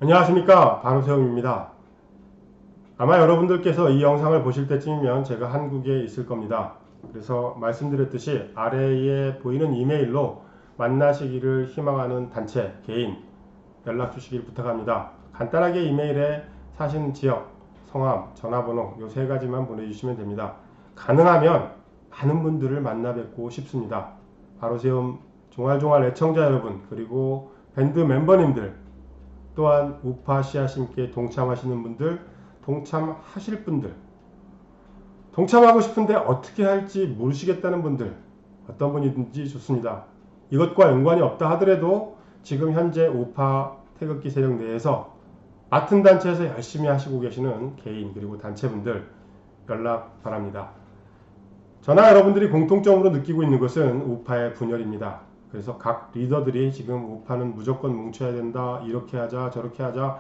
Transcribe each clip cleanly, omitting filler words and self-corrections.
안녕하십니까, 바로세움입니다. 아마 여러분들께서 이 영상을 보실 때쯤이면 제가 한국에 있을 겁니다. 그래서 말씀드렸듯이 아래에 보이는 이메일로 만나시기를 희망하는 단체, 개인 연락 주시길 부탁합니다. 간단하게 이메일에 사시는 지역, 성함, 전화번호 요 세 가지만 보내주시면 됩니다. 가능하면 많은 분들을 만나 뵙고 싶습니다. 바로세움 종알종알 애청자 여러분, 그리고 밴드 멤버님들, 또한 우파 씨앗심께 동참하시는 분들, 동참하실 분들, 동참하고 싶은데 어떻게 할지 모르시겠다는 분들, 어떤 분이든지 좋습니다. 이것과 연관이 없다 하더라도 지금 현재 우파 태극기 세력 내에서 맡은 단체에서 열심히 하시고 계시는 개인 그리고 단체분들 연락 바랍니다. 저나 여러분들이 공통점으로 느끼고 있는 것은 우파의 분열입니다. 그래서 각 리더들이 지금 우파는 무조건 뭉쳐야 된다, 이렇게 하자 저렇게 하자,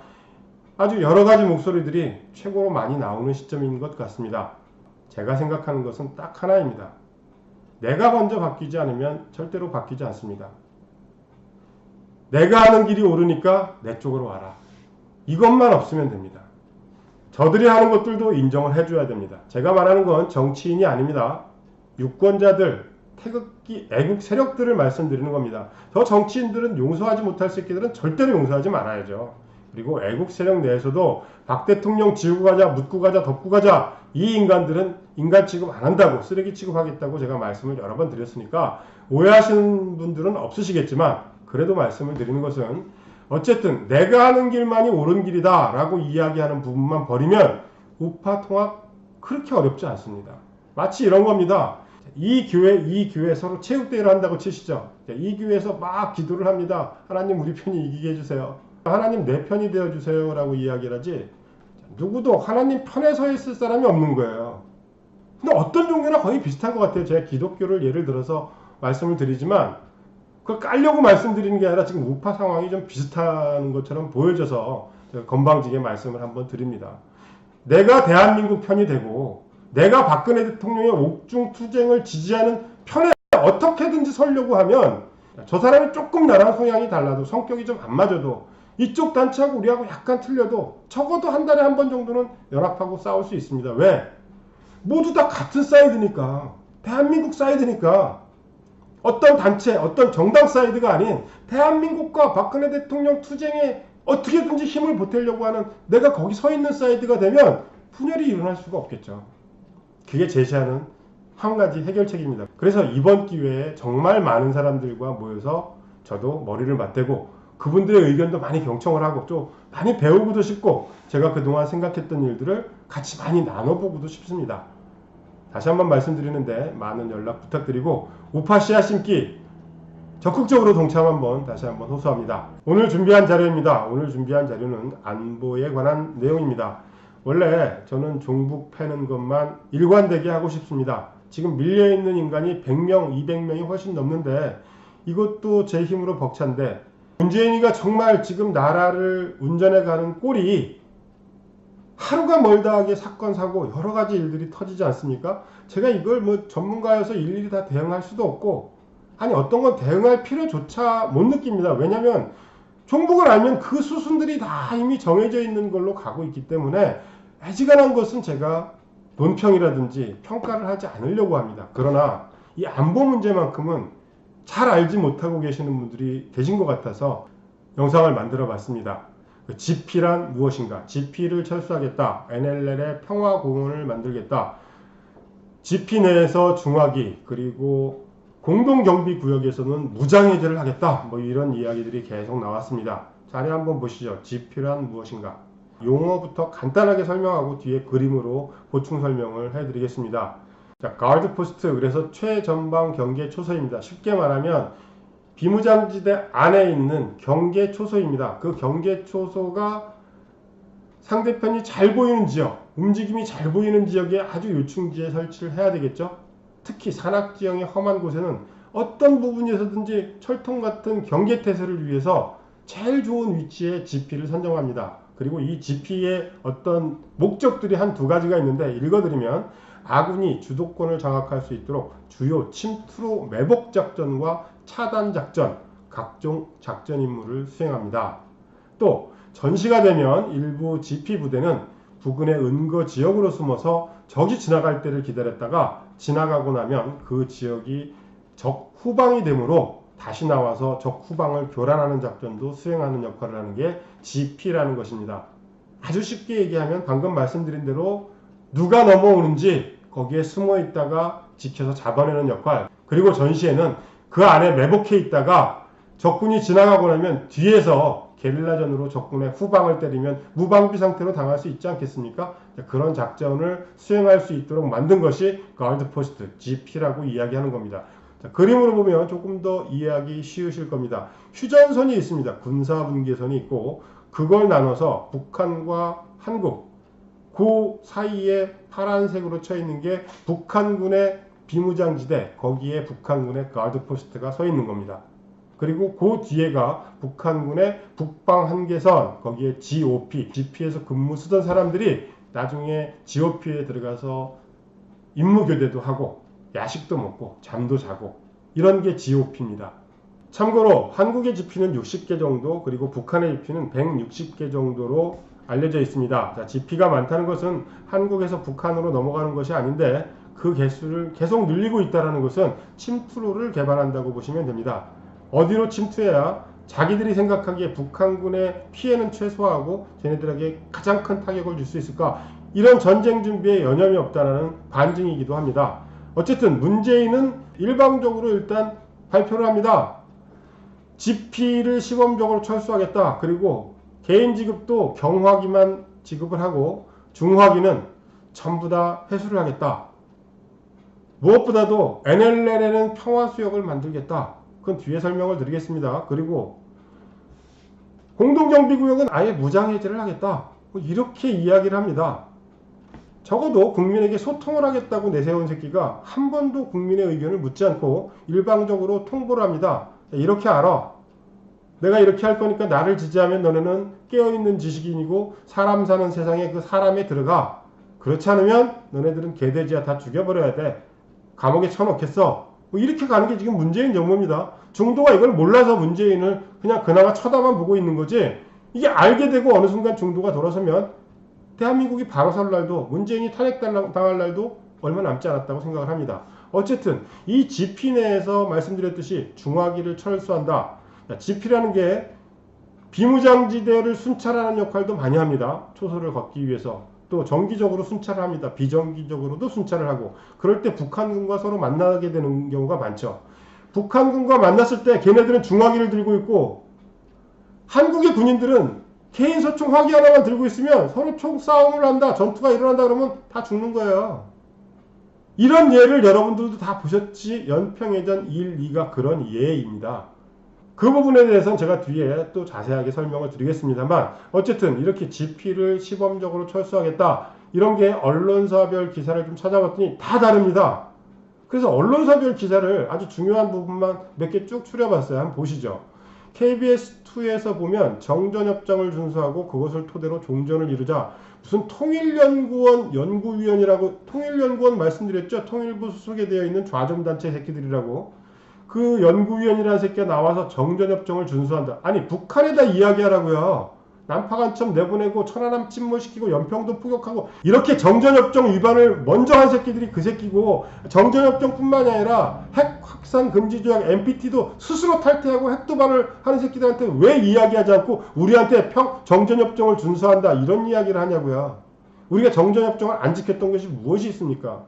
아주 여러가지 목소리들이 최고로 많이 나오는 시점인 것 같습니다. 제가 생각하는 것은 딱 하나입니다. 내가 먼저 바뀌지 않으면 절대로 바뀌지 않습니다. 내가 하는 길이 옳으니까 내 쪽으로 와라, 이것만 없으면 됩니다. 저들이 하는 것들도 인정을 해줘야 됩니다. 제가 말하는 건 정치인이 아닙니다. 유권자들, 태극기 애국 세력들을 말씀드리는 겁니다. 저 정치인들은 용서하지 못할 새끼들은 절대로 용서하지 말아야죠. 그리고 애국 세력 내에서도 박 대통령 지우고 가자, 묻고 가자, 덮고 가자, 이 인간들은 인간 취급 안 한다고, 쓰레기 취급하겠다고 제가 말씀을 여러 번 드렸으니까 오해하시는 분들은 없으시겠지만, 그래도 말씀을 드리는 것은 어쨌든 내가 하는 길만이 옳은 길이다 라고 이야기하는 부분만 버리면 우파 통합 그렇게 어렵지 않습니다. 마치 이런 겁니다. 이 교회 서로 체육대회를 한다고 치시죠. 이 교회에서 막 기도를 합니다. 하나님 우리 편이 이기게 해주세요, 하나님 내 편이 되어주세요 라고 이야기를 하지, 누구도 하나님 편에 서 있을 사람이 없는 거예요. 근데 어떤 종교나 거의 비슷한 것 같아요. 제가 기독교를 예를 들어서 말씀을 드리지만 그걸 깔려고 말씀드리는 게 아니라 지금 우파 상황이 좀 비슷한 것처럼 보여져서 제가 건방지게 말씀을 한번 드립니다. 내가 대한민국 편이 되고 내가 박근혜 대통령의 옥중투쟁을 지지하는 편에 어떻게든지 서려고 하면, 저 사람이 조금 나랑 성향이 달라도 성격이 좀 안 맞아도 이쪽 단체하고 우리하고 약간 틀려도 적어도 한 달에 한 번 정도는 연합하고 싸울 수 있습니다. 왜? 모두 다 같은 사이드니까, 대한민국 사이드니까. 어떤 단체, 어떤 정당 사이드가 아닌 대한민국과 박근혜 대통령 투쟁에 어떻게든지 힘을 보태려고 하는, 내가 거기 서 있는 사이드가 되면 분열이 일어날 수가 없겠죠. 그게 제시하는 한 가지 해결책입니다. 그래서 이번 기회에 정말 많은 사람들과 모여서 저도 머리를 맞대고 그분들의 의견도 많이 경청을 하고 좀 많이 배우고도 싶고, 제가 그동안 생각했던 일들을 같이 많이 나눠보고도 싶습니다. 다시 한번 말씀드리는데 많은 연락 부탁드리고 우파 씨앗 심기 적극적으로 동참 한번 다시 한번 호소합니다. 오늘 준비한 자료입니다. 오늘 준비한 자료는 안보에 관한 내용입니다. 원래 저는 종북 패는 것만 일관되게 하고 싶습니다. 지금 밀려있는 인간이 100명, 200명이 훨씬 넘는데 이것도 제 힘으로 벅찬데, 문재인이가 정말 지금 나라를 운전해가는 꼴이 하루가 멀다 하게 사건 사고 여러 가지 일들이 터지지 않습니까? 제가 이걸 뭐 전문가여서 일일이 다 대응할 수도 없고, 아니 어떤 건 대응할 필요조차 못 느낍니다. 왜냐면 종북을 알면 그 수순들이 다 이미 정해져 있는 걸로 가고 있기 때문에 애지간한 것은 제가 논평이라든지 평가를 하지 않으려고 합니다. 그러나 이 안보 문제만큼은 잘 알지 못하고 계시는 분들이 계신 것 같아서 영상을 만들어 봤습니다. GP란 무엇인가? GP를 철수하겠다. NLL의 평화공원을 만들겠다. GP 내에서 중화기 그리고 공동경비구역에서는 무장해제를 하겠다. 뭐 이런 이야기들이 계속 나왔습니다. 자료 한번 보시죠. GP란 무엇인가? 용어부터 간단하게 설명하고 뒤에 그림으로 보충 설명을 해드리겠습니다. 자, 가드포스트, 그래서 최전방 경계 초소입니다. 쉽게 말하면 비무장지대 안에 있는 경계 초소입니다. 그 경계 초소가 상대편이 잘 보이는 지역, 움직임이 잘 보이는 지역에 아주 요충지에 설치를 해야 되겠죠. 특히 산악지형의 험한 곳에는 어떤 부분에서든지 철통 같은 경계태세를 위해서 제일 좋은 위치에 GP를 선정합니다. 그리고 이 GP의 어떤 목적들이 한 두 가지가 있는데, 읽어드리면 아군이 주도권을 장악할 수 있도록 주요 침투로 매복 작전과 차단 작전, 각종 작전 임무를 수행합니다. 또 전시가 되면 일부 GP 부대는 부근의 은거 지역으로 숨어서 적이 지나갈 때를 기다렸다가 지나가고 나면 그 지역이 적 후방이 되므로 다시 나와서 적 후방을 교란하는 작전도 수행하는 역할을 하는 게 GP라는 것입니다. 아주 쉽게 얘기하면 방금 말씀드린 대로 누가 넘어오는지 거기에 숨어 있다가 지켜서 잡아내는 역할, 그리고 전시에는 그 안에 매복해 있다가 적군이 지나가고 나면 뒤에서 게릴라전으로 적군의 후방을 때리면 무방비 상태로 당할 수 있지 않겠습니까? 그런 작전을 수행할 수 있도록 만든 것이 가드 포스트, GP라고 이야기하는 겁니다. 자, 그림으로 보면 조금 더 이해하기 쉬우실 겁니다. 휴전선이 있습니다. 군사분계선이 있고 그걸 나눠서 북한과 한국, 그 사이에 파란색으로 쳐 있는 게 북한군의 비무장지대, 거기에 북한군의 가드포스트가 서 있는 겁니다. 그리고 그 뒤에가 북한군의 북방 한계선, 거기에 GOP, GP에서 근무 쓰던 사람들이 나중에 GOP에 들어가서 임무교대도 하고 야식도 먹고 잠도 자고 이런 게 GOP입니다. 참고로 한국의 GP는 60개 정도, 그리고 북한의 GP는 160개 정도로 알려져 있습니다. 자, GP가 많다는 것은 한국에서 북한으로 넘어가는 것이 아닌데 그 개수를 계속 늘리고 있다는 것은 침투로를 개발한다고 보시면 됩니다. 어디로 침투해야 자기들이 생각하기에 북한군의 피해는 최소화하고 쟤네들에게 가장 큰 타격을 줄 수 있을까? 이런 전쟁 준비에 여념이 없다는 반증이기도 합니다. 어쨌든 문재인은 일방적으로 일단 발표를 합니다. GP를 시범적으로 철수하겠다. 그리고 개인 지급도 경화기만 지급을 하고 중화기는 전부 다 회수를 하겠다. 무엇보다도 NLL에는 평화수역을 만들겠다. 그건 뒤에 설명을 드리겠습니다. 그리고 공동정비구역은 아예 무장해제를 하겠다. 이렇게 이야기를 합니다. 적어도 국민에게 소통을 하겠다고 내세운 새끼가 한 번도 국민의 의견을 묻지 않고 일방적으로 통보를 합니다. 이렇게 알아. 내가 이렇게 할 거니까 나를 지지하면 너네는 깨어있는 지식인이고 사람 사는 세상에 그 사람에 들어가. 그렇지 않으면 너네들은 개돼지야 다 죽여버려야 돼. 감옥에 쳐넣겠어. 이렇게 가는 게 지금 문재인 정부입니다. 중도가 이걸 몰라서 문재인을 그냥 그나마 쳐다만 보고 있는 거지, 이게 알게 되고 어느 순간 중도가 돌아서면 대한민국이 바로 설 날도, 문재인이 탄핵당할 날도 얼마 남지 않았다고 생각을 합니다. 어쨌든 이 GP 내에서 말씀드렸듯이 중화기를 철수한다. GP라는 게 비무장지대를 순찰하는 역할도 많이 합니다. 초소를 걷기 위해서. 또 정기적으로 순찰을 합니다. 비정기적으로도 순찰을 하고, 그럴 때 북한군과 서로 만나게 되는 경우가 많죠. 북한군과 만났을 때 걔네들은 중화기를 들고 있고 한국의 군인들은 개인 소총 화기 하나만 들고 있으면 서로 총싸움을 한다, 전투가 일어난다 그러면 다 죽는 거예요. 이런 예를 여러분들도 다 보셨지. 연평해전 1, 2가 그런 예입니다. 그 부분에 대해서는 제가 뒤에 또 자세하게 설명을 드리겠습니다만, 어쨌든 이렇게 GP를 시범적으로 철수하겠다, 이런 게 언론사별 기사를 좀 찾아봤더니 다 다릅니다. 그래서 언론사별 기사를 아주 중요한 부분만 몇 개 쭉 추려봤어요. 한번 보시죠. KBS2에서 보면 정전협정을 준수하고 그것을 토대로 종전을 이루자, 무슨 통일연구원 연구위원이라고, 통일연구원 말씀드렸죠. 통일부 소속에 되어 있는 좌정단체 새끼들이라고. 그 연구위원이라는 새끼가 나와서 정전협정을 준수한다. 아니, 북한에다 이야기하라고요. 남파간첩 내보내고 천안함 침몰시키고 연평도 포격하고, 이렇게 정전협정 위반을 먼저 한 새끼들이 그 새끼고, 정전협정뿐만이 아니라 핵 확산 금지 조약 NPT도 스스로 탈퇴하고 핵도발을 하는 새끼들한테 왜 이야기하지 않고 우리한테 정전협정을 준수한다 이런 이야기를 하냐고요. 우리가 정전협정을 안 지켰던 것이 무엇이 있습니까?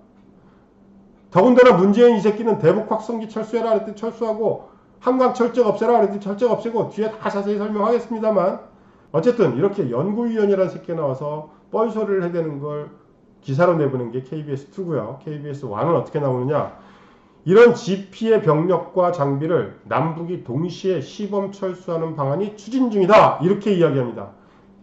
더군다나 문재인 이 새끼는 대북 확성기 철수해라 그랬더니 철수하고, 한강 철적 없애라 그랬더니 철적 없애고, 뒤에 다 자세히 설명하겠습니다만, 어쨌든 이렇게 연구위원이라는 새끼가 나와서 뻘소리를 해대는 걸 기사로 내보낸 게 KBS2고요. KBS1은 어떻게 나오느냐. 이런 GP의 병력과 장비를 남북이 동시에 시범 철수하는 방안이 추진 중이다. 이렇게 이야기합니다.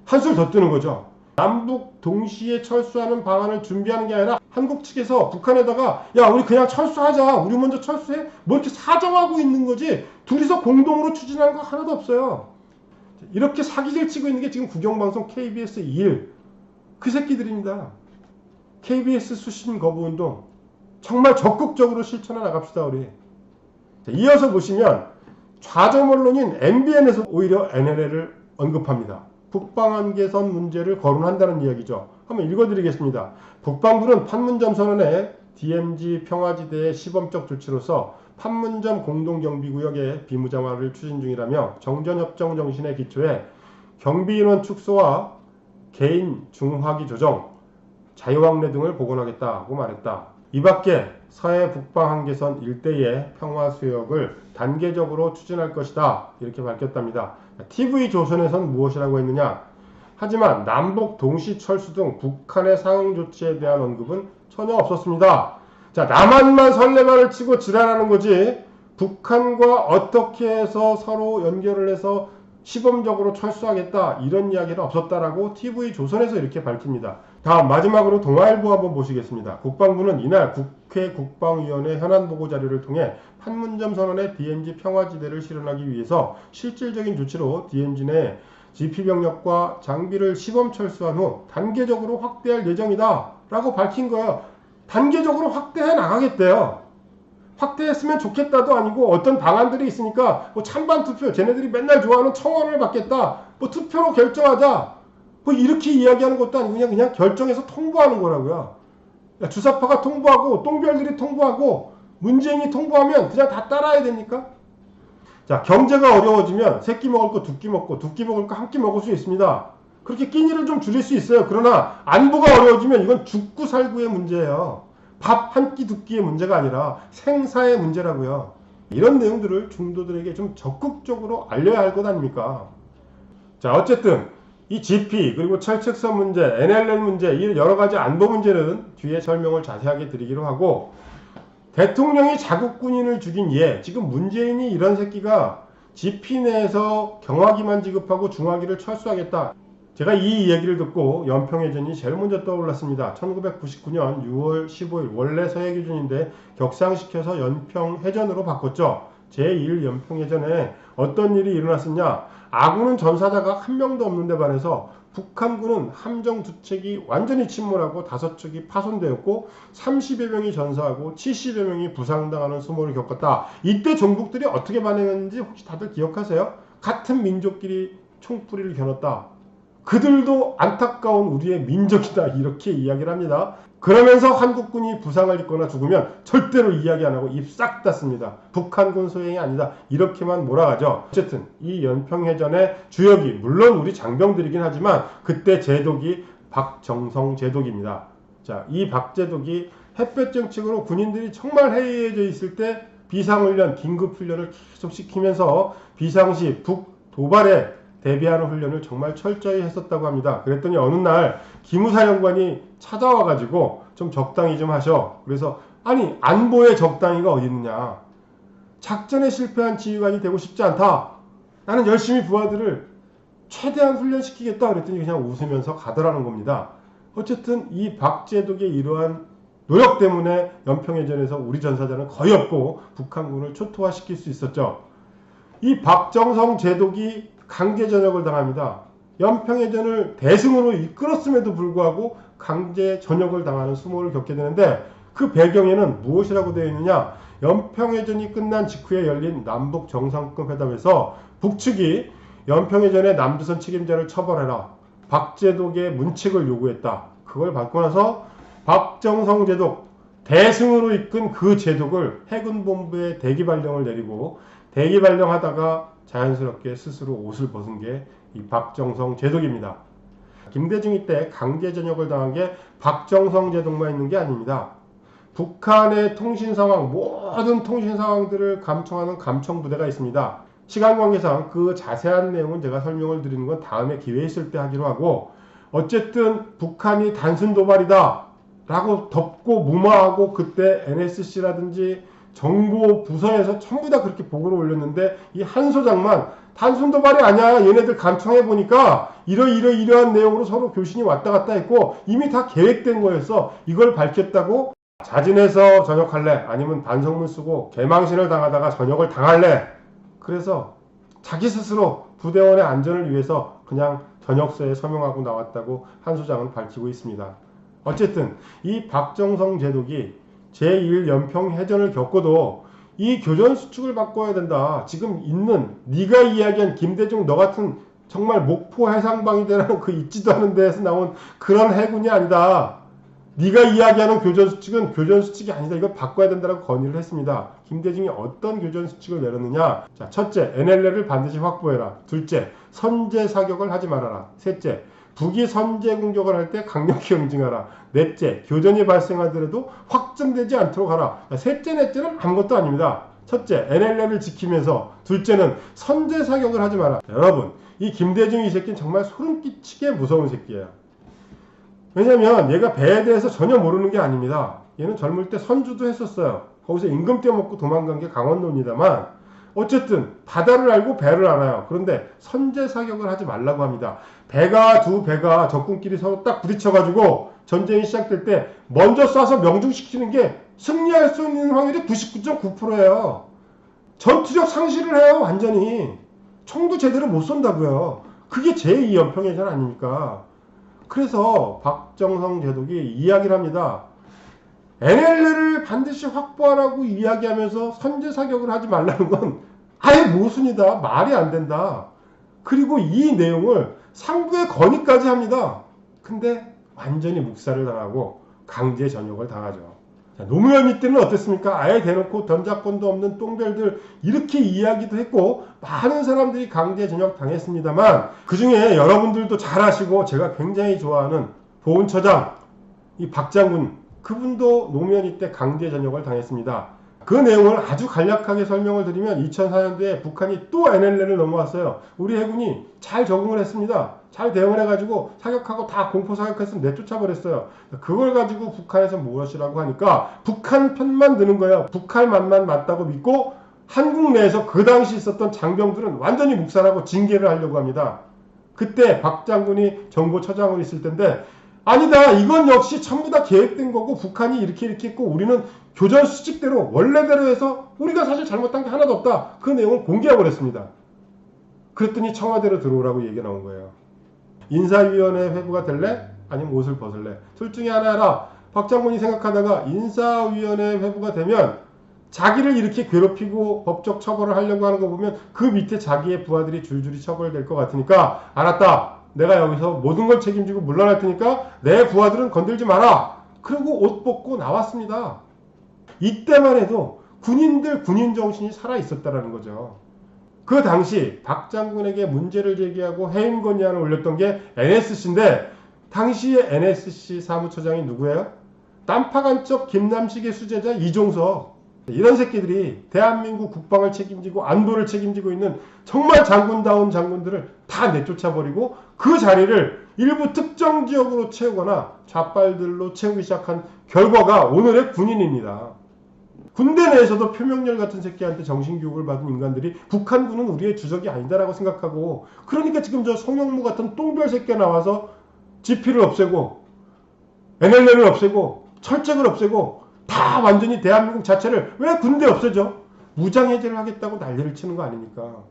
한술 더 뜨는 거죠. 남북 동시에 철수하는 방안을 준비하는 게 아니라 한국 측에서 북한에다가 야, 우리 그냥 철수하자, 우리 먼저 철수해, 뭐 이렇게 사정하고 있는 거지, 둘이서 공동으로 추진하는 거 하나도 없어요. 이렇게 사기질 치고 있는 게 지금 국영방송 KBS 1, 그 새끼들입니다. KBS 수신 거부운동 정말 적극적으로 실천해 나갑시다 우리. 자, 이어서 보시면 좌점 언론인 MBN에서 오히려 NLL을 언급합니다. 북방한계선 문제를 거론한다는 이야기죠. 한번 읽어드리겠습니다. 북방부는 판문점 선언에 DMZ 평화지대의 시범적 조치로서 판문점 공동경비구역의 비무장화를 추진 중이라며 정전협정 정신에 기초해 경비인원 축소와 개인 중화기 조정, 자유왕래 등을 복원하겠다고 말했다. 이 밖에 서해 북방 한계선 일대의 평화 수역을 단계적으로 추진할 것이다. 이렇게 밝혔답니다. TV조선에선 무엇이라고 했느냐? 하지만 남북 동시 철수 등 북한의 상응 조치에 대한 언급은 전혀 없었습니다. 자, 남한만 설레발을 치고 지랄하는 거지 북한과 어떻게 해서 서로 연결을 해서 시범적으로 철수하겠다 이런 이야기는 없었다라고 TV조선에서 이렇게 밝힙니다. 다음 마지막으로 동아일보 한번 보시겠습니다. 국방부는 이날 국회 국방위원회 현안보고 자료를 통해 판문점 선언의 DMZ 평화지대를 실현하기 위해서 실질적인 조치로 DMZ 내 GP병력과 장비를 시범 철수한 후 단계적으로 확대할 예정이다 라고 밝힌 거예요. 단계적으로 확대해 나가겠대요. 확대했으면 좋겠다도 아니고 어떤 방안들이 있으니까 뭐 찬반 투표, 쟤네들이 맨날 좋아하는 청원을 받겠다, 뭐 투표로 결정하자, 뭐 이렇게 이야기하는 것도 아니고 그냥 결정해서 통보하는 거라고요. 주사파가 통보하고 똥별들이 통보하고 문재인이 통보하면 그냥 다 따라야 됩니까? 자, 경제가 어려워지면 새끼 먹을 거 두 끼 먹고 두 끼 먹을 거 한 끼 먹을 수 있습니다. 그렇게 끼니를 좀 줄일 수 있어요. 그러나 안보가 어려워지면 이건 죽고 살구의 문제예요. 밥 한 끼 두 끼의 문제가 아니라 생사의 문제라고요. 이런 내용들을 중도들에게 좀 적극적으로 알려야 할 것 아닙니까? 자, 어쨌든 이 GP 그리고 철책선 문제, NLL 문제, 이 여러 가지 안보 문제는 뒤에 설명을 자세하게 드리기로 하고, 대통령이 자국 군인을 죽인 예, 지금 문재인이 이런 새끼가 GP 내에서 경화기만 지급하고 중화기를 철수하겠다. 제가 이 얘기를 듣고 연평해전이 제일 먼저 떠올랐습니다. 1999년 6월 15일 원래 서해기준인데 격상시켜서 연평해전으로 바꿨죠. 제1 연평해전에 어떤 일이 일어났었냐? 아군은 전사자가 한 명도 없는데 반해서 북한군은 함정 두 척이 완전히 침몰하고 5척이 파손되었고 30여 명이 전사하고 70여 명이 부상당하는 수모를 겪었다. 이때 종북들이 어떻게 반응했는지 혹시 다들 기억하세요? 같은 민족끼리 총뿌리를 겨눴다. 그들도 안타까운 우리의 민족이다 이렇게 이야기를 합니다. 그러면서 한국군이 부상을 입거나 죽으면 절대로 이야기 안 하고 입 싹 닫습니다. 북한군 소행이 아니다 이렇게만 몰아가죠. 어쨌든 이 연평해전의 주역이 물론 우리 장병들이긴 하지만 그때 제독이 박정성 제독입니다. 자, 이 박제독이 햇볕 정책으로 군인들이 정말 해이해져 있을 때 비상훈련, 긴급훈련을 계속 시키면서 비상시 북 도발에 대비하는 훈련을 정말 철저히 했었다고 합니다. 그랬더니 어느 날 기무사령관이 찾아와가지고 좀 적당히 좀 하셔. 그래서 아니 안보에 적당히가 어디 있느냐. 작전에 실패한 지휘관이 되고 싶지 않다. 나는 열심히 부하들을 최대한 훈련시키겠다. 그랬더니 그냥 웃으면서 가더라는 겁니다. 어쨌든 이 박제독의 이러한 노력 때문에 연평해전에서 우리 전사자는 거의 없고 북한군을 초토화시킬 수 있었죠. 이 박정성 제독이 강제 전역을 당합니다. 연평해전을 대승으로 이끌었음에도 불구하고 강제 전역을 당하는 수모를 겪게 되는데 그 배경에는 무엇이라고 되어 있느냐? 연평해전이 끝난 직후에 열린 남북 정상급 회담에서 북측이 연평해전의 남조선 책임자를 처벌해라. 박제독의 문책을 요구했다. 그걸 받고 나서 박정성 제독, 대승으로 이끈 그 제독을 해군본부에 대기발령을 내리고 대기발령하다가 자연스럽게 스스로 옷을 벗은 게 이 박정성 제독입니다. 김대중이 때 강제 전역을 당한 게 박정성 제독만 있는 게 아닙니다. 북한의 통신 상황, 모든 통신 상황들을 감청하는 감청부대가 있습니다. 시간 관계상 그 자세한 내용은 제가 설명을 드리는 건 다음에 기회 있을 때 하기로 하고, 어쨌든 북한이 단순 도발이다 라고 덮고 무마하고 그때 NSC라든지 정보 부서에서 전부 다 그렇게 보고를 올렸는데 이 한 소장만 단순 도발이 아니야. 얘네들 감청해 보니까 이러한 내용으로 서로 교신이 왔다 갔다 했고 이미 다 계획된 거였어. 이걸 밝혔다고 자진해서 전역할래? 아니면 반성문 쓰고 개망신을 당하다가 전역을 당할래? 그래서 자기 스스로 부대원의 안전을 위해서 그냥 전역서에 서명하고 나왔다고 한 소장은 밝히고 있습니다. 어쨌든 이 박정성 제독이 제1 연평해전을 겪고도 이 교전 수칙을 바꿔야 된다. 지금 있는 네가 이야기한 김대중 너 같은 정말 목포 해상방위대라는 그 있지도 않은 데에서 나온 그런 해군이 아니다. 네가 이야기하는 교전수칙은 교전수칙이 아니다. 이걸 바꿔야 된다고 건의를 했습니다. 김대중이 어떤 교전수칙을 내렸느냐. 자, 첫째, NLL을 반드시 확보해라. 둘째, 선제 사격을 하지 말아라. 셋째, 북이 선제 공격을 할 때 강력히 응징하라. 넷째, 교전이 발생하더라도 확정되지 않도록 하라. 셋째, 넷째는 아무것도 아닙니다. 첫째, NLL을 지키면서, 둘째는 선제 사격을 하지 마라. 여러분, 이 김대중 이 새끼는 정말 소름 끼치게 무서운 새끼예요. 왜냐면 얘가 배에 대해서 전혀 모르는 게 아닙니다. 얘는 젊을 때 선주도 했었어요. 거기서 임금 떼어먹고 도망간 게 강원도입니다만 어쨌든 바다를 알고 배를 알아요. 그런데 선제 사격을 하지 말라고 합니다. 두 배가 적군끼리 서로 딱 부딪혀가지고 전쟁이 시작될 때 먼저 쏴서 명중시키는 게 승리할 수 있는 확률이 99.9%예요. 전투력 상실을 해요. 완전히. 총도 제대로 못 쏜다고요. 그게 제2연평해전 아닙니까? 그래서 박정성 제독이 이야기를 합니다. NLL을 반드시 확보하라고 이야기하면서 선제 사격을 하지 말라는 건 아예 모순이다. 말이 안 된다. 그리고 이 내용을 상부에 건의까지 합니다. 근데 완전히 묵살을 당하고 강제 전역을 당하죠. 자, 노무현 이때는 어땠습니까? 아예 대놓고 전작권도 없는 똥별들 이렇게 이야기도 했고 많은 사람들이 강제 전역 당했습니다만 그 중에 여러분들도 잘 아시고 제가 굉장히 좋아하는 보훈처장 이 박장군 그분도 노무현 이때 강제 전역을 당했습니다. 그 내용을 아주 간략하게 설명을 드리면 2004년도에 북한이 또 NLL을 넘어왔어요. 우리 해군이 잘 적응을 했습니다. 잘 대응을 해가지고 사격하고 다 공포 사격했으면 내쫓아버렸어요. 그걸 가지고 북한에서 무엇이라고 하니까 북한 편만 드는 거예요. 북한 맛만 맞다고 믿고 한국 내에서 그 당시 있었던 장병들은 완전히 묵살하고 징계를 하려고 합니다. 그때 박 장군이 정보처장으로 있을 텐데 아니다. 이건 역시 전부 다 계획된 거고 북한이 이렇게 했고 우리는 교전 수칙대로 원래대로 해서 우리가 사실 잘못한 게 하나도 없다. 그 내용을 공개해버렸습니다. 그랬더니 청와대로 들어오라고 얘기가 나온 거예요. 인사위원회 회부가 될래? 아니면 옷을 벗을래? 둘 중에 하나 해라. 박 장군이 생각하다가 인사위원회 회부가 되면 자기를 이렇게 괴롭히고 법적 처벌을 하려고 하는 거 보면 그 밑에 자기의 부하들이 줄줄이 처벌될 것 같으니까 알았다. 내가 여기서 모든 걸 책임지고 물러날 테니까 내 부하들은 건들지 마라. 그리고 옷 벗고 나왔습니다. 이때만 해도 군인들 군인 정신이 살아 있었다라는 거죠. 그 당시 박 장군에게 문제를 제기하고 해임 건의안을 올렸던 게 NSC인데 당시의 NSC 사무처장이 누구예요? 딴파간첩 김남식의 수제자 이종석. 이런 새끼들이 대한민국 국방을 책임지고 안보를 책임지고 있는 정말 장군다운 장군들을 다 내쫓아버리고 그 자리를 일부 특정 지역으로 채우거나 좌빨들로 채우기 시작한 결과가 오늘의 군인입니다. 군대 내에서도 표명열 같은 새끼한테 정신교육을 받은 인간들이 북한군은 우리의 주적이 아니다라고 생각하고 그러니까 지금 저 송영무 같은 똥별 새끼가 나와서 GP를 없애고 NLL을 없애고 철책을 없애고 다 완전히 대한민국 자체를 왜 군대 없애죠? 무장해제를 하겠다고 난리를 치는 거 아닙니까?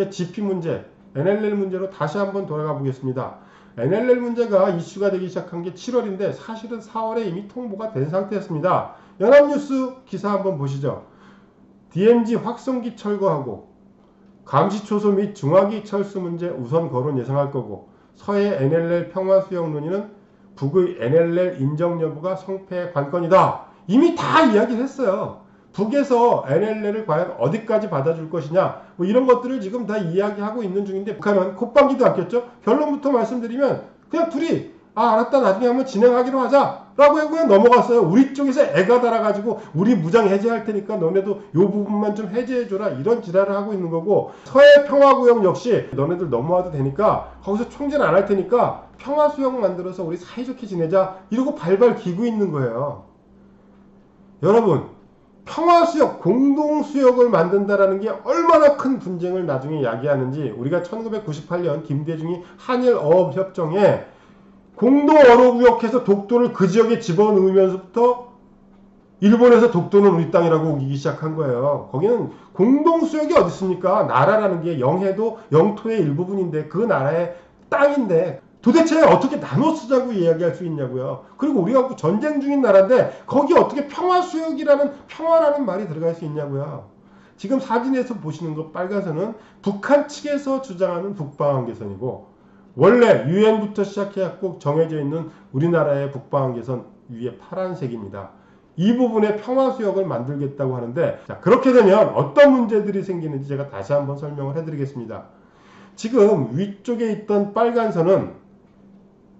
GP 문제, NLL 문제로 다시 한번 돌아가 보겠습니다. NLL 문제가 이슈가 되기 시작한 게 7월인데 사실은 4월에 이미 통보가 된 상태였습니다. 연합뉴스 기사 한번 보시죠. DMZ 확성기 철거하고 감시초소 및 중화기 철수 문제 우선 거론 예상할 거고 서해 NLL 평화수용 논의는 북의 NLL 인정 여부가 성패의 관건이다. 이미 다 이야기를 했어요. 북에서 NLL을 과연 어디까지 받아줄 것이냐 뭐 이런 것들을 지금 다 이야기하고 있는 중인데 북한은 콧방귀도 안 꼈죠. 결론부터 말씀드리면 그냥 둘이 알았다 나중에 한번 진행하기로 하자 라고 하고 그냥 넘어갔어요. 우리 쪽에서 애가 달아가지고 우리 무장 해제할 테니까 너네도 요 부분만 좀 해제해줘라 이런 지랄을 하고 있는 거고 서해 평화구역 역시 너네들 넘어와도 되니까 거기서 총재는 안 할 테니까 평화수역 만들어서 우리 사이좋게 지내자 이러고 발발 기고 있는 거예요. 여러분 평화수역, 공동수역을 만든다라는 게 얼마나 큰 분쟁을 나중에 야기하는지 우리가 1998년 김대중이 한일어업협정에 공동어로구역해서 독도를 그 지역에 집어넣으면서부터 일본에서 독도는 우리 땅이라고 우기기 시작한 거예요. 거기는 공동수역이 어디 있습니까? 나라라는 게 영해도 영토의 일부분인데 그 나라의 땅인데 도대체 어떻게 나눠 쓰자고 이야기할 수 있냐고요. 그리고 우리가 전쟁 중인 나라인데 거기 어떻게 평화수역이라는 평화라는 말이 들어갈 수 있냐고요. 지금 사진에서 보시는 것 빨간 선은 북한 측에서 주장하는 북방한계선이고, 원래 유엔부터 시작해갖고 정해져 있는 우리나라의 북방한계선 위에 파란색입니다. 이 부분에 평화수역을 만들겠다고 하는데, 자, 그렇게 되면 어떤 문제들이 생기는지 제가 다시 한번 설명을 해드리겠습니다. 지금 위쪽에 있던 빨간 선은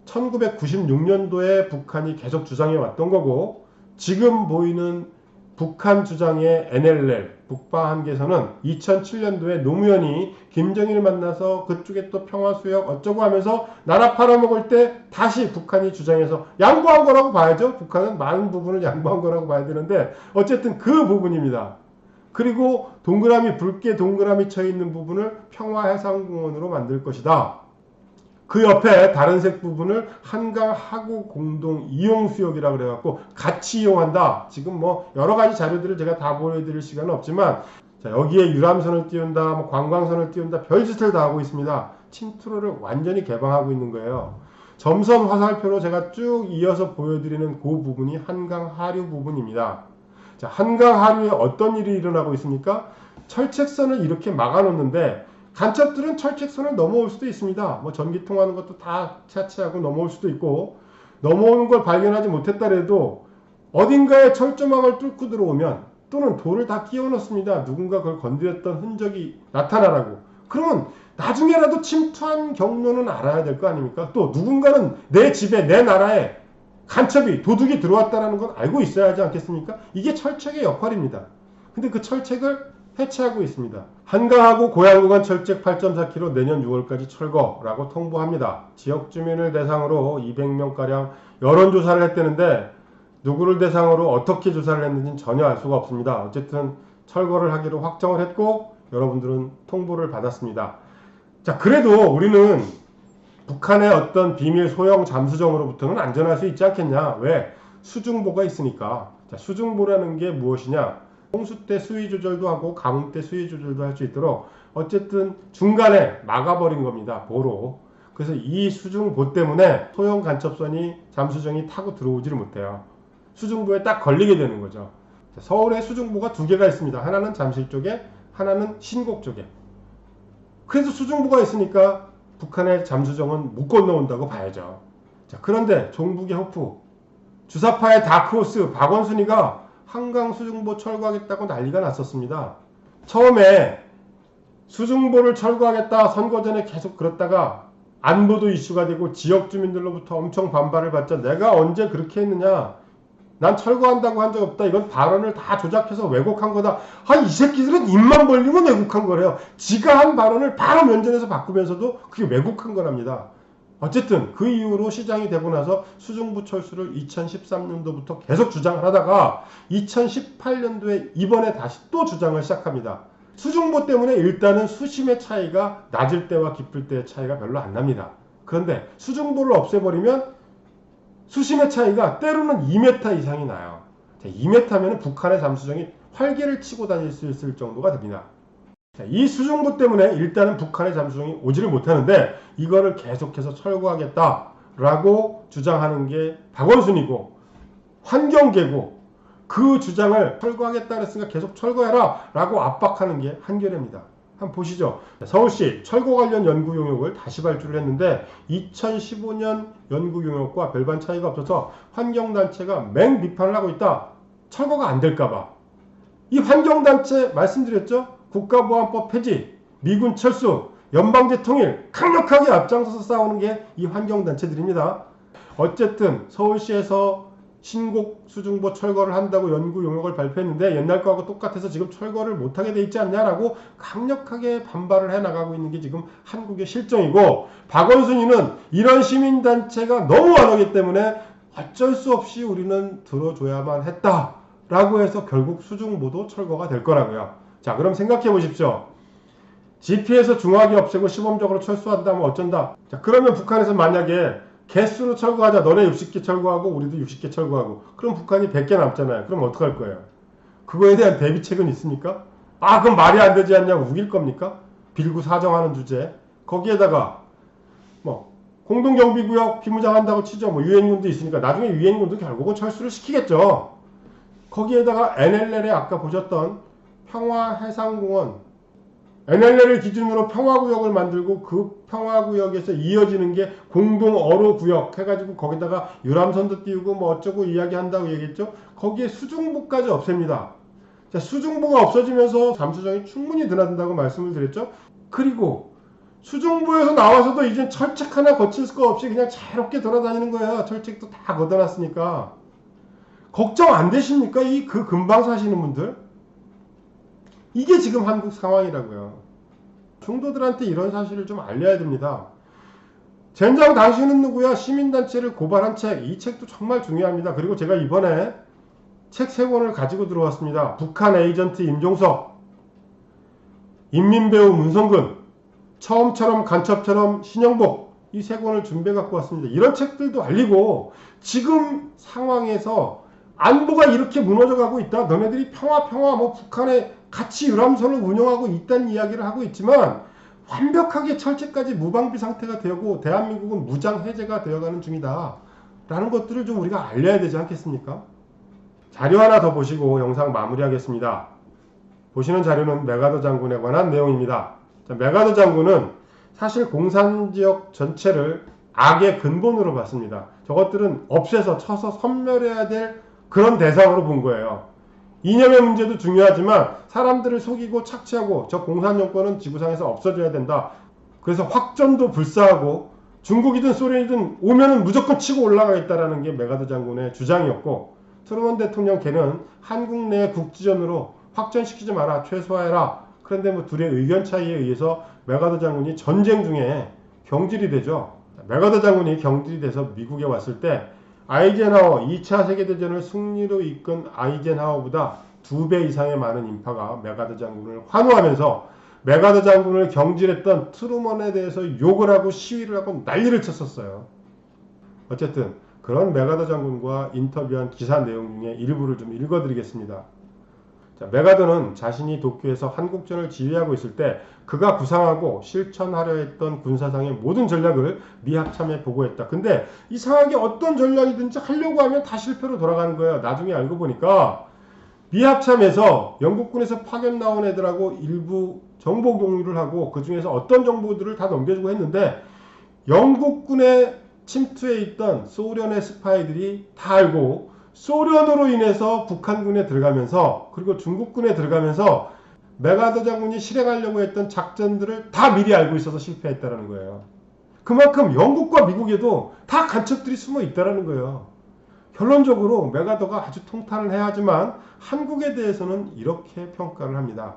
1996년도에 북한이 계속 주장해 왔던 거고, 지금 보이는 북한 주장의 NLL, 북방한계선은 2007년도에 노무현이 김정일을 만나서 그쪽에 또 평화수역 어쩌고 하면서 나라 팔아먹을 때 다시 북한이 주장해서 양보한 거라고 봐야죠. 북한은 많은 부분을 양보한 거라고 봐야 되는데, 어쨌든 그 부분입니다. 그리고 동그라미, 붉게 동그라미 쳐 있는 부분을 평화해상공원으로 만들 것이다. 그 옆에 다른 색 부분을 한강 하구 공동 이용 수역이라고 그래갖고 같이 이용한다. 지금 뭐 여러 가지 자료들을 제가 다 보여드릴 시간은 없지만, 자, 여기에 유람선을 띄운다, 뭐 관광선을 띄운다, 별짓을 다 하고 있습니다. 침투로를 완전히 개방하고 있는 거예요. 점선 화살표로 제가 쭉 이어서 보여드리는 그 부분이 한강 하류 부분입니다. 자, 한강 하류에 어떤 일이 일어나고 있습니까? 철책선을 이렇게 막아놓는데, 간첩들은 철책선을 넘어올 수도 있습니다. 뭐 전기 통하는 것도 다 차치하고 넘어올 수도 있고, 넘어오는 걸 발견하지 못했다래도 어딘가에 철조망을 뚫고 들어오면, 또는 돌을 다 끼워 넣습니다. 누군가 그걸 건드렸던 흔적이 나타나라고. 그러면 나중에라도 침투한 경로는 알아야 될 거 아닙니까? 또 누군가는 내 집에, 내 나라에 간첩이, 도둑이 들어왔다는 건 알고 있어야 하지 않겠습니까? 이게 철책의 역할입니다. 근데 그 철책을 해체하고 있습니다. 한강하고 고양구간 철책 8.4km 내년 6월까지 철거라고 통보합니다. 지역 주민을 대상으로 200명가량 여론조사를 했다는데, 누구를 대상으로 어떻게 조사를 했는지는 전혀 알 수가 없습니다. 어쨌든 철거를 하기로 확정을 했고, 여러분들은 통보를 받았습니다. 자, 그래도 우리는 북한의 어떤 비밀 소형 잠수정으로부터는 안전할 수 있지 않겠냐? 왜? 수중보가 있으니까. 자, 수중보라는 게 무엇이냐? 홍수 때 수위 조절도 하고 가뭄 때 수위 조절도 할 수 있도록 어쨌든 중간에 막아버린 겁니다. 보로. 그래서 이 수중보 때문에 소형 간첩선이, 잠수정이 타고 들어오지를 못해요. 수중보에 딱 걸리게 되는 거죠. 서울에 수중보가 두 개가 있습니다. 하나는 잠실 쪽에, 하나는 신곡 쪽에. 그래서 수중보가 있으니까 북한의 잠수정은 못 건너온다고 봐야죠. 자, 그런데 종북의 호프, 주사파의 다크호스 박원순이가 한강 수중보 철거하겠다고 난리가 났었습니다. 처음에 수중보를 철거하겠다 선거 전에 계속 그랬다가 안보도 이슈가 되고 지역 주민들로부터 엄청 반발을 받자. 내가 언제 그렇게 했느냐? 난 철거한다고 한 적 없다. 이건 발언을 다 조작해서 왜곡한 거다. 아, 이 새끼들은 입만 벌리면 왜곡한 거래요. 지가 한 발언을 바로 면전에서 바꾸면서도 그게 왜곡한 거랍니다. 어쨌든 그 이후로 시장이 되고 나서 수중보 철수를 2013년도부터 계속 주장을 하다가 2018년도에 이번에 다시 또 주장을 시작합니다. 수중보 때문에 일단은 수심의 차이가 낮을 때와 깊을 때의 차이가 별로 안 납니다. 그런데 수중보를 없애버리면 수심의 차이가 때로는 2m 이상이 나요. 2m면 북한의 잠수정이 활개를 치고 다닐 수 있을 정도가 됩니다. 이 수중보 때문에 일단은 북한의 잠수정이 오지를 못하는데, 이거를 계속해서 철거하겠다라고 주장하는 게 박원순이고 환경계고, 그 주장을 철거하겠다 그랬으니까 계속 철거해라 라고 압박하는 게 한겨레입니다. 한번 보시죠. 서울시 철거 관련 연구 용역을 다시 발주를 했는데 2015년 연구 용역과 별반 차이가 없어서 환경단체가 맹비판을 하고 있다. 철거가 안 될까봐. 이 환경단체 말씀드렸죠? 국가보안법 폐지, 미군 철수, 연방제 통일 강력하게 앞장서서 싸우는 게 이 환경단체들입니다. 어쨌든 서울시에서 신곡 수중보 철거를 한다고 연구 용역을 발표했는데 옛날 거하고 똑같아서 지금 철거를 못하게 돼 있지 않냐라고 강력하게 반발을 해나가고 있는 게 지금 한국의 실정이고, 박원순이는 이런 시민단체가 너무 안 오기 때문에 어쩔 수 없이 우리는 들어줘야만 했다라고 해서 결국 수중보도 철거가 될 거라고요. 자, 그럼 생각해 보십시오. GP에서 중하게 없애고 시범적으로 철수한다면 어쩐다. 자, 그러면 북한에서 만약에 개수로 철거하자. 너네 60개 철거하고 우리도 60개 철거하고. 그럼 북한이 100개 남잖아요. 그럼 어떡할 거예요? 그거에 대한 대비책은 있습니까? 아, 그럼 말이 안 되지 않냐고 우길 겁니까? 빌고 사정하는 주제. 거기에다가 뭐 공동경비구역 비무장한다고 치죠. 뭐 유엔군도 있으니까 나중에 유엔군도 결국은 철수를 시키겠죠. 거기에다가 NLL에 아까 보셨던 평화해상공원 NLL을 기준으로 평화구역을 만들고 그 평화구역에서 이어지는 게 공동어로구역 해가지고 거기다가 유람선도 띄우고 뭐 어쩌고 이야기한다고 얘기했죠. 거기에 수중부까지 없앱니다. 자, 수중부가 없어지면서 잠수정이 충분히 드나든다고 말씀을 드렸죠. 그리고 수중부에서 나와서도 이제 철책 하나 거칠 거 없이 그냥 자유롭게 돌아다니는 거예요. 철책도 다 걷어놨으니까. 걱정 안 되십니까? 그 근방 사시는 분들? 이게 지금 한국 상황이라고요. 중도들한테 이런 사실을 좀 알려야 됩니다. 젠장 당신은 누구야? 시민단체를 고발한 책. 이 책도 정말 중요합니다. 그리고 제가 이번에 책 3권을 가지고 들어왔습니다. 북한 에이전트 임종석, 인민배우 문성근, 처음처럼 간첩처럼 신영복, 이 3권을 준비해 갖고 왔습니다. 이런 책들도 알리고 지금 상황에서 안보가 이렇게 무너져 가고 있다. 너네들이 평화 뭐 북한에 같이 유람선을 운영하고 있다는 이야기를 하고 있지만 완벽하게 철책까지 무방비 상태가 되고 대한민국은 무장 해제가 되어가는 중이다. 라는 것들을 좀 우리가 알려야 되지 않겠습니까? 자료 하나 더 보시고 영상 마무리하겠습니다. 보시는 자료는 메가더 장군에 관한 내용입니다. 자, 메가더 장군은 사실 공산지역 전체를 악의 근본으로 봤습니다. 저것들은 없애서 쳐서 섬멸해야 될 그런 대상으로 본 거예요. 이념의 문제도 중요하지만 사람들을 속이고 착취하고 저 공산정권은 지구상에서 없어져야 된다. 그래서 확전도 불사하고 중국이든 소련이든 오면은 무조건 치고 올라가겠다라는 게 메가더 장군의 주장이었고, 트루먼 대통령 걔는 한국 내 국지전으로 확전시키지 마라, 최소화해라. 그런데 뭐 둘의 의견 차이에 의해서 메가더 장군이 전쟁 중에 경질이 되죠. 메가더 장군이 경질이 돼서 미국에 왔을 때 아이젠하워 2차 세계대전을 승리로 이끈 아이젠하워보다 2배 이상의 많은 인파가 메가더 장군을 환호하면서 메가더 장군을 경질했던 트루먼에 대해서 욕을 하고 시위를 하고 난리를 쳤었어요. 어쨌든 그런 메가더 장군과 인터뷰한 기사 내용 중에 일부를 좀 읽어드리겠습니다. 자, 메가더는 자신이 도쿄에서 한국전을 지휘하고 있을 때 그가 구상하고 실천하려 했던 군사상의 모든 전략을 미합참에 보고했다. 근데 이상하게 어떤 전략이든지 하려고 하면 다 실패로 돌아가는 거예요. 나중에 알고 보니까 미합참에서 영국군에서 파견 나온 애들하고 일부 정보 공유를 하고 그 중에서 어떤 정보들을 다 넘겨주고 했는데 영국군의 침투해 있던 소련의 스파이들이 다 알고 소련으로 인해서 북한군에 들어가면서 그리고 중국군에 들어가면서 메가더 장군이 실행하려고 했던 작전들을 다 미리 알고 있어서 실패했다는 거예요. 그만큼 영국과 미국에도 다 간첩들이 숨어 있다는 거예요. 결론적으로 메가더가 아주 통탄을 해야 하지만 한국에 대해서는 이렇게 평가를 합니다.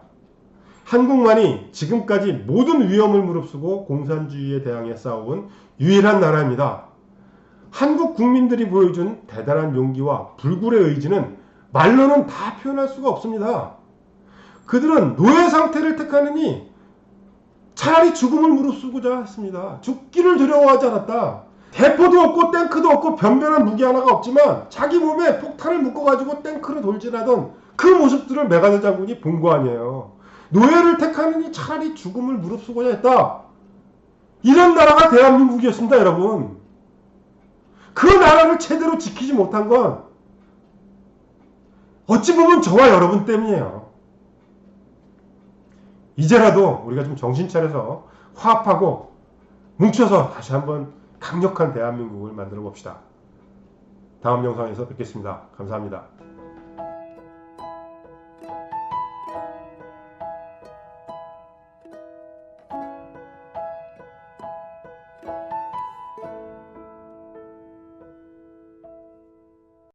한국만이 지금까지 모든 위험을 무릅쓰고 공산주의에 대항해 싸워온 유일한 나라입니다. 한국 국민들이 보여준 대단한 용기와 불굴의 의지는 말로는 다 표현할 수가 없습니다. 그들은 노예 상태를 택하느니 차라리 죽음을 무릅쓰고자 했습니다. 죽기를 두려워하지 않았다. 대포도 없고 탱크도 없고 변변한 무기 하나가 없지만 자기 몸에 폭탄을 묶어가지고 탱크를 돌진하던 그 모습들을 메가더 장군이 본 거 아니에요. 노예를 택하느니 차라리 죽음을 무릅쓰고자 했다. 이런 나라가 대한민국이었습니다, 여러분. 그 나라를 제대로 지키지 못한 건 어찌 보면 저와 여러분 때문이에요. 이제라도 우리가 좀 정신 차려서 화합하고 뭉쳐서 다시 한번 강력한 대한민국을 만들어 봅시다. 다음 영상에서 뵙겠습니다. 감사합니다.